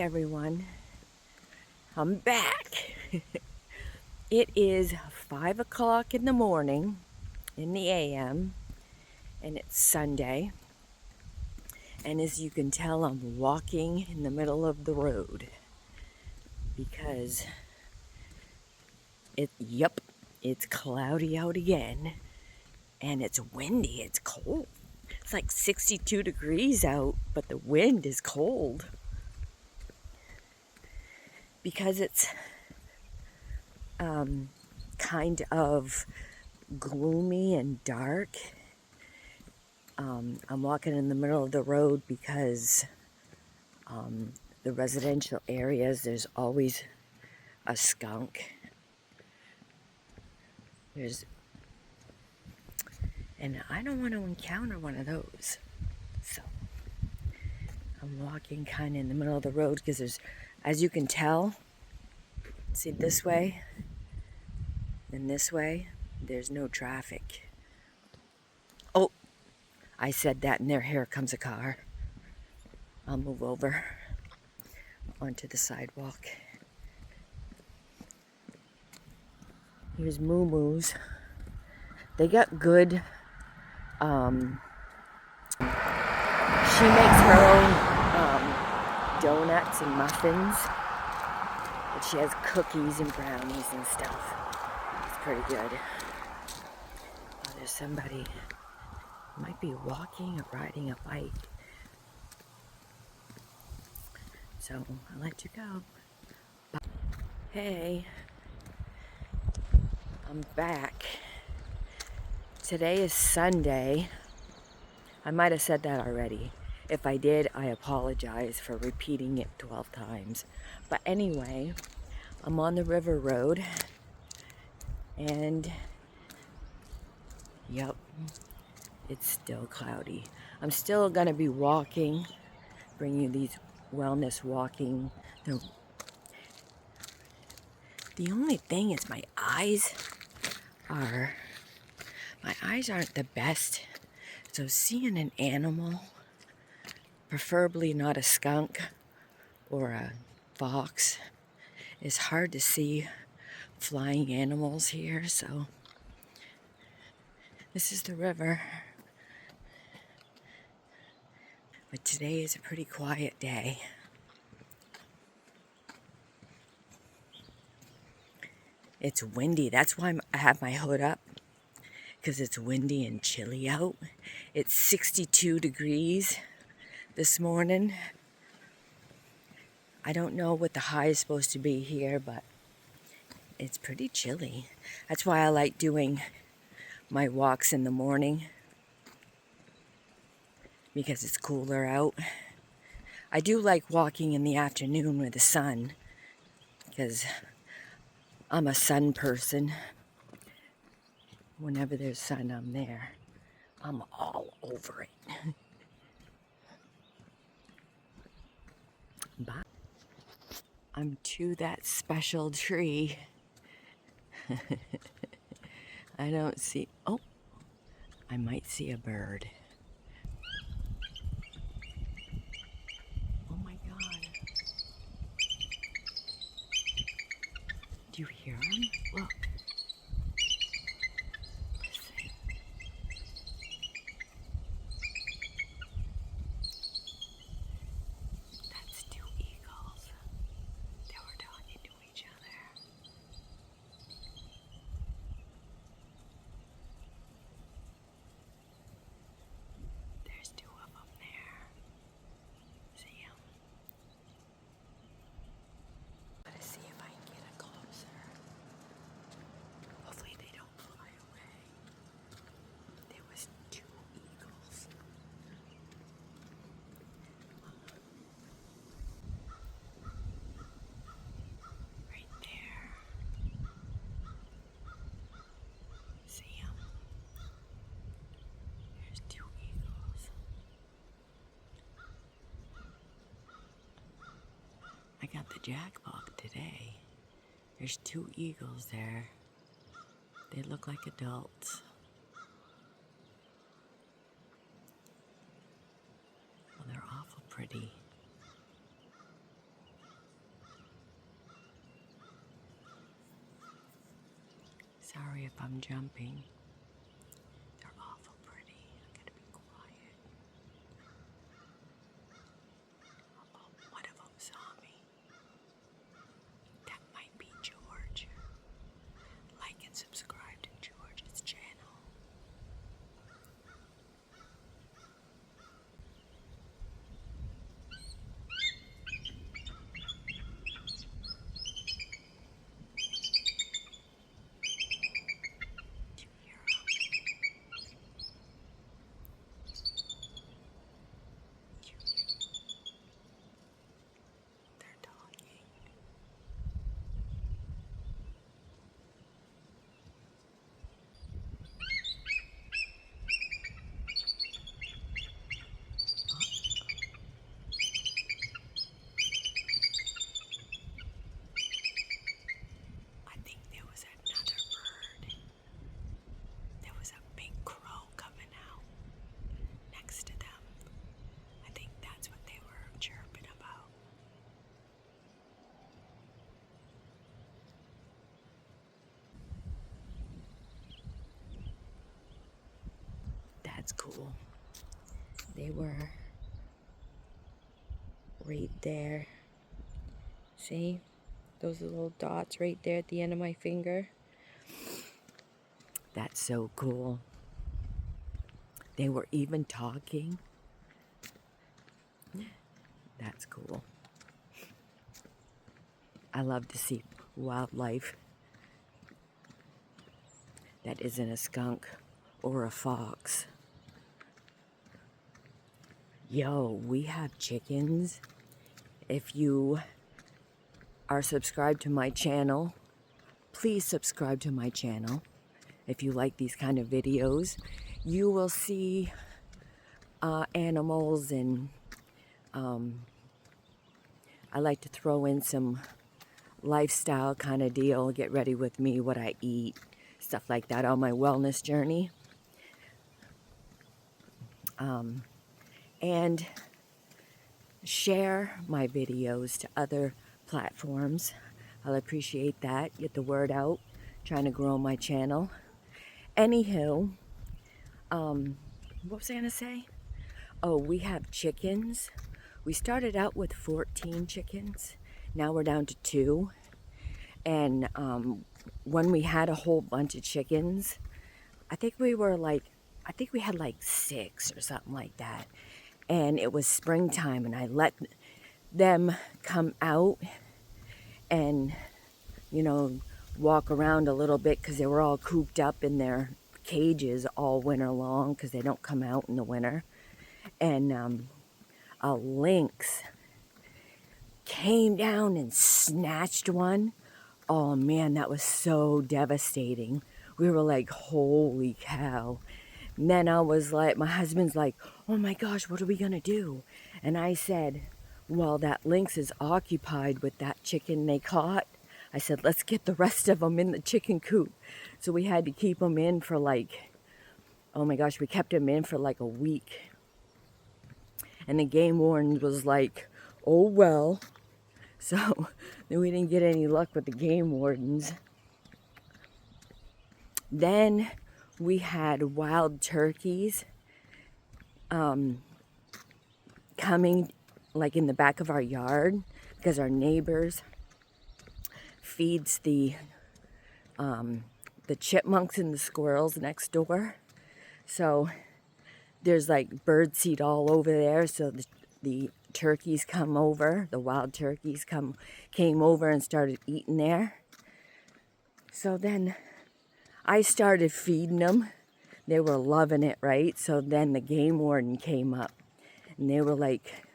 everyone, I'm back. It is 5 o'clock in the morning in the AM, and it's Sunday. And as you can tell, I'm walking in the middle of the road because it's cloudy out again, and it's windy, it's cold. It's like 62 degrees out, but the wind is cold because it's kind of gloomy and dark. I'm walking in the middle of the road because the residential areas, there's always a skunk. And I don't want to encounter one of those. So I'm walking kind of in the middle of the road because there's, as you can tell, see this way and this way, there's no traffic. Oh, I said that, and here comes a car. I'll move over onto the sidewalk. Here's Moo Moo's. They got good, she makes her own donuts and muffins. But she has cookies and brownies and stuff. It's pretty good. Oh, there's somebody who might be walking or riding a bike. So I'll let you go. Bye. Hey, I'm back. Today is Sunday. I might have said that already. If I did, I apologize for repeating it 12 times. But anyway, I'm on the river road, and yep, it's still cloudy. I'm still gonna be walking, bringing you these wellness walking. The only thing is my eyes aren't the best. So seeing an animal, preferably not a skunk or a fox, is hard to see flying animals here. So this is the river. But today is a pretty quiet day. It's windy. That's why I have my hood up, because it's windy and chilly out. It's 62 degrees this morning. I don't know what the high is supposed to be here, but it's pretty chilly. That's why I like doing my walks in the morning, because it's cooler out. I do like walking in the afternoon with the sun, because I'm a sun person. Whenever there's sun, I'm there. I'm all over it. Bye. I'm to that special tree. I don't see, oh, I might see a bird. Oh my God. Do you hear him? Look. Listen. That's two eagles. They were talking to each other. There's two of them there. See them? I'm gonna see if I can get it closer. Hopefully they don't fly away. There was two eagles. Right there. See them? There's two eagles. I got the jackpot today. There's two eagles there. They look like adults. Well, they're awful pretty. Sorry if I'm jumping. They're awful pretty. I gotta be quiet. Oh, one of them saw me. That might be George. Like and subscribe to George's channel. Do you hear them? They're talking. I think there was another bird. There was a big crow coming out next to them. I think that's what they were chirping about. That's cool. They were right there. See? Those little dots right there at the end of my finger. That's so cool. They were even talking. That's cool. I love to see wildlife that isn't a skunk or a fox. Yo, we have chickens. If you are subscribed to my channel, please subscribe to my channel. If you like these kind of videos, you will see animals, and I like to throw in some lifestyle kind of deal, get ready with me, what I eat, stuff like that on my wellness journey. And share my videos to other platforms. I'll appreciate that. Get the word out. Trying to grow my channel. Anywho, what was I gonna say? Oh, we have chickens. We started out with 14 chickens. Now we're down to 2. And when we had a whole bunch of chickens, I think we had like 6 or something like that. And it was springtime, and I let them come out and, walk around a little bit, because they were all cooped up in their cages all winter long, because they don't come out in the winter. And a lynx came down and snatched one. Oh man, that was so devastating. We were like, holy cow. And then I was like, my husband's like, oh my gosh, what are we gonna do? And I said, well, that lynx is occupied with that chicken they caught. I said, let's get the rest of them in the chicken coop. So we had to keep them in for like, oh my gosh, we kept them in for like a week. And the game warden was like, oh well. So we didn't get any luck with the game wardens. Then we had wild turkeys coming like in the back of our yard, because our neighbors feeds the chipmunks and the squirrels next door. So there's like bird seed all over there. So the turkeys come over, the wild turkeys came over and started eating there. So then I started feeding them. They were loving it, right? So then the game warden came up, and they were like,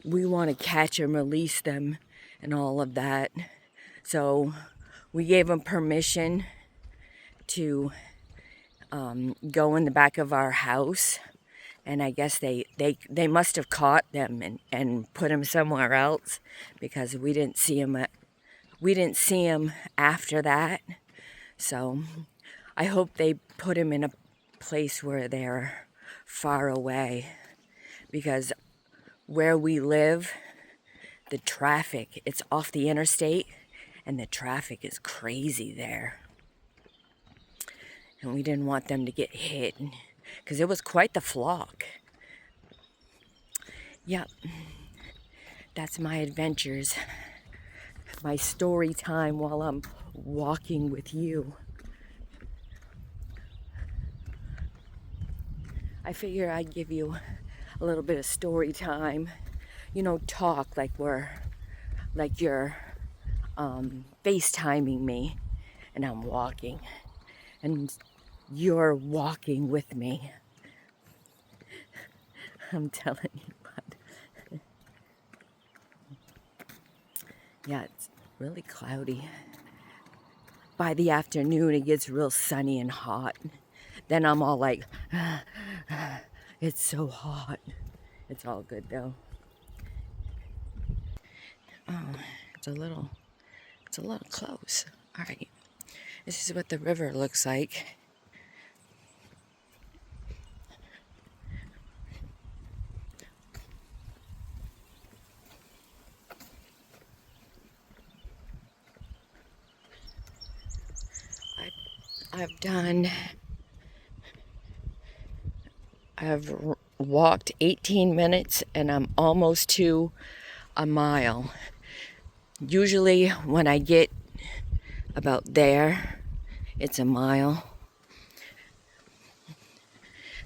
we want to catch and release them and all of that. So we gave them permission to go in the back of our house. And I guess they must have caught them and put them somewhere else, because we didn't see them after that. So I hope they put them in a place where they're far away, because where we live, the traffic, it's off the interstate, and the traffic is crazy there. And we didn't want them to get hit because it was quite the flock. Yep, that's my adventures, my story time while I'm walking with you. I figure I'd give you a little bit of story time, you know, talk like you're FaceTiming me and I'm walking and you're walking with me. I'm telling you what. Yeah, it's really cloudy. By the afternoon, it gets real sunny and hot. Then I'm all like, it's so hot. It's all good though. Oh, it's a little close. All right, this is what the river looks like. I've walked 18 minutes and I'm almost to a mile. Usually when I get about there, it's a mile.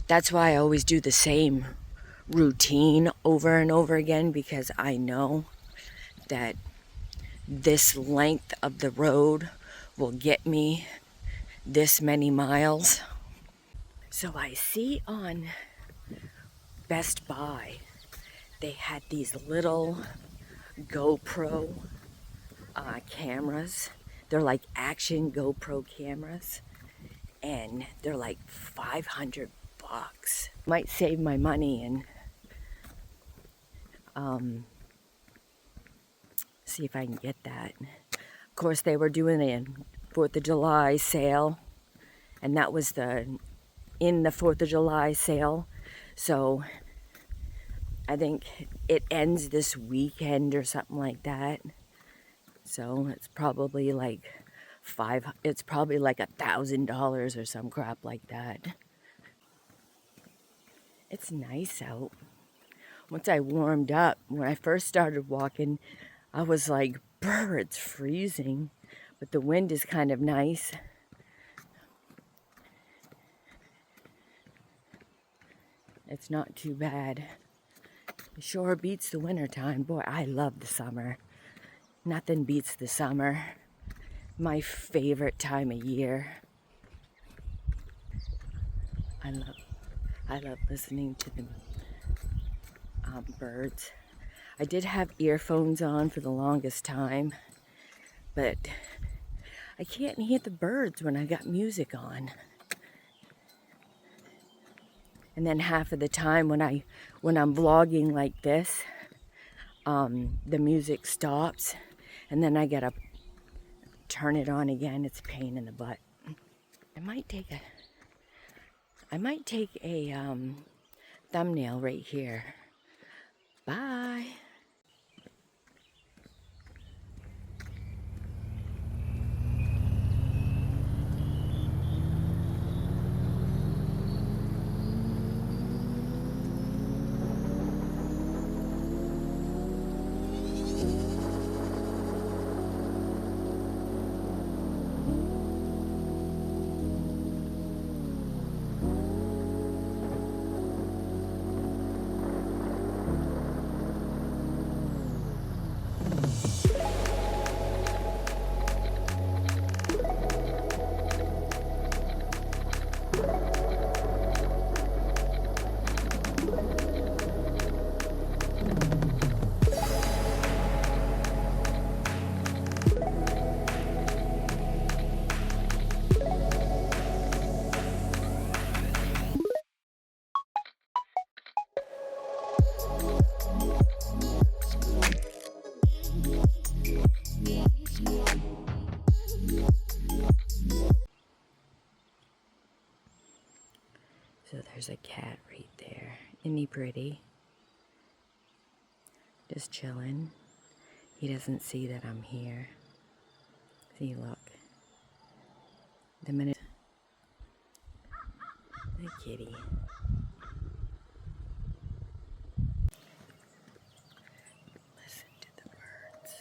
That's why I always do the same routine over and over again, because I know that this length of the road will get me this many miles. So I see on Best Buy, they had these little GoPro cameras. They're like action GoPro cameras, and they're like $500. Might save my money and see if I can get that. Of course, they were doing a 4th of July sale, and that was in the 4th of July sale. So I think it ends this weekend or something like that. So it's probably like $1,000 or some crap like that. It's nice out. Once I warmed up, when I first started walking, I was like, brr, it's freezing. But the wind is kind of nice. It's not too bad. It sure beats the winter time. Boy, I love the summer. Nothing beats the summer. My favorite time of year. I love listening to the birds. I did have earphones on for the longest time, but I can't hear the birds when I got music on. And then half of the time when I'm vlogging like this, the music stops, and then I gotta turn it on again. It's a pain in the butt. I might take a thumbnail right here. Bye. So there's a cat right there. Isn't he pretty? Just chilling. He doesn't see that I'm here. See, look. The minute. The kitty. Listen to the birds.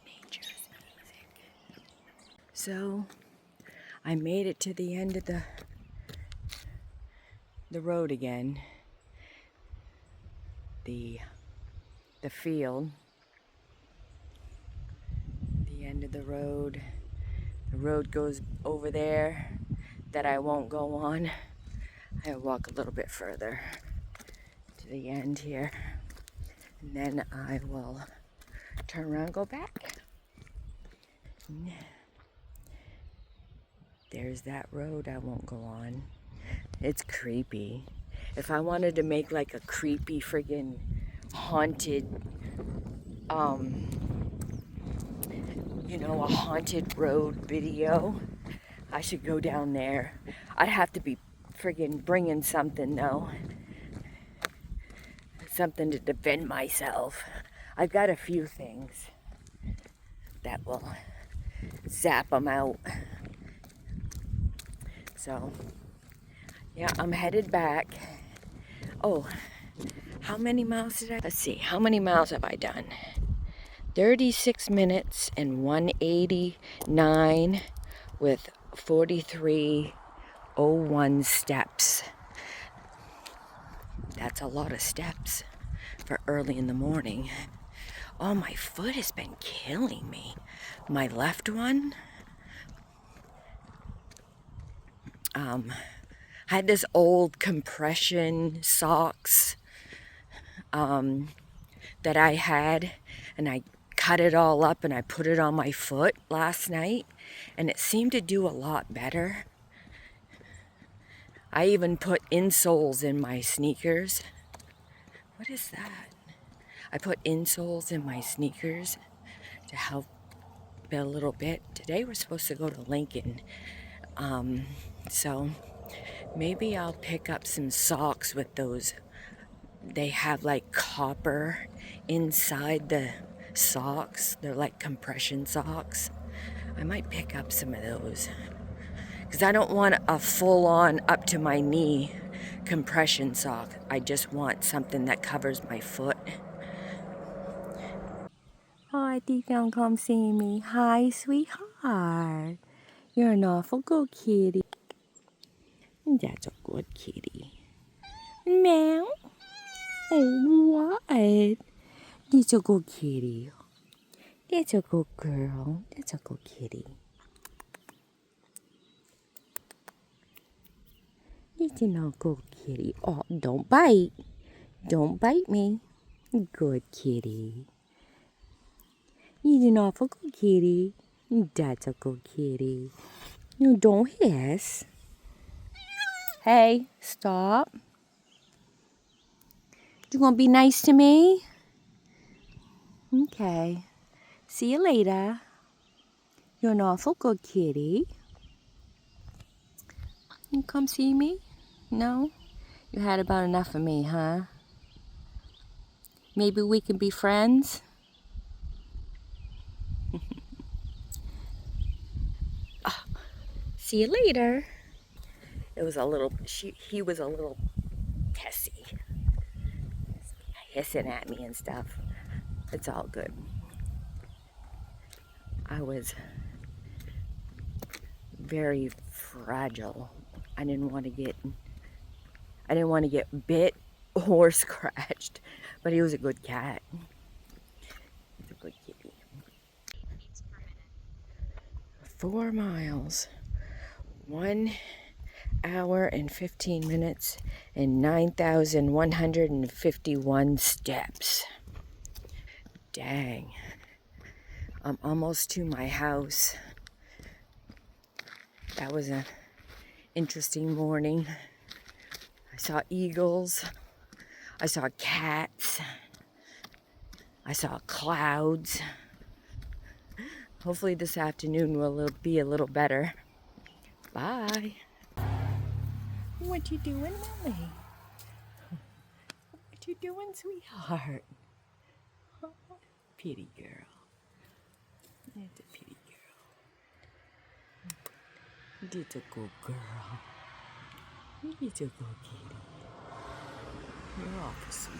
Nature's music. So, I made it to the end of the road again. The field. The end of the road. The road goes over there that I won't go on. I walk a little bit further to the end here. And then I will turn around and go back. There's that road I won't go on. It's creepy. If I wanted to make like a creepy friggin' haunted, a haunted road video, I should go down there. I'd have to be friggin' bringing something though. Something to defend myself. I've got a few things that will zap them out. So, yeah, I'm headed back. Oh, how many miles did I? Let's see, how many miles have I done? 36 minutes and 189 with 4301 steps. That's a lot of steps for early in the morning. Oh, my foot has been killing me. My left one. I had this old compression socks that I had, and I cut it all up and I put it on my foot last night, and it seemed to do a lot better. I even put insoles in my sneakers. What is that? I put insoles in my sneakers to help it a little bit. Today we're supposed to go to Lincoln. So maybe I'll pick up some socks with those. They have like copper inside the socks. They're like compression socks. I might pick up some of those. Because I don't want a full-on up to my knee compression sock. I just want something that covers my foot. Oh, I think you'll come see me. Hi, sweetheart. You're an awful good kitty. That's a good kitty. Meow. Oh, what? That's a good kitty. That's a good girl. That's a good kitty. That's a good kitty. Oh, don't bite. Don't bite me. Good kitty. You're an awful good kitty. That's a good kitty. No, don't hiss. Hey, stop. You gonna be nice to me? Okay. See you later. You're an awful good kitty. You come see me? No? You had about enough of me, huh? Maybe we can be friends? See you later. It was a little, he was a little pessy, hissing at me and stuff. It's all good. I was very fragile. I didn't want to get bit or scratched, but he was a good cat. He's a good kitty. 4 miles, 1 hour and 15 minutes, and 9,151 steps. Dang. I'm almost to my house. That was an interesting morning. I saw eagles. I saw cats. I saw clouds. Hopefully this afternoon will be a little better. Bye. What you doing, Mommy? What you doing, sweetheart? Pretty girl. It's a pretty girl. It's a good girl. It's a good kitty. You're awful sweet.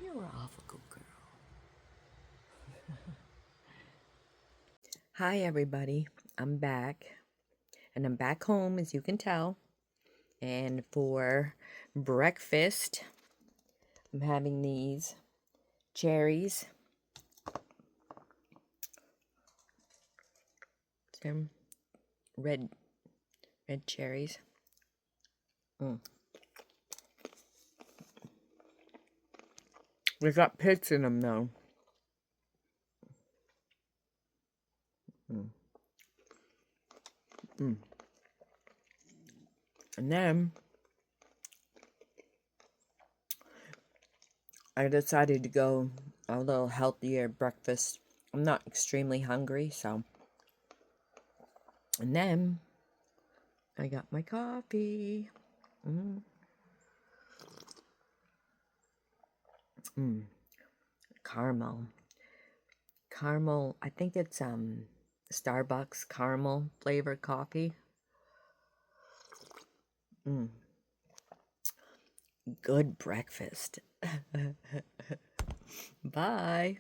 You're an awful good girl. Hi everybody, I'm back. And I'm back home, as you can tell. And for breakfast, I'm having these cherries. Some red cherries. They got pits in them though. And then I decided to go a little healthier breakfast. I'm not extremely hungry, so. And then I got my coffee. Caramel, I think it's Starbucks caramel flavored coffee. Good breakfast. Bye.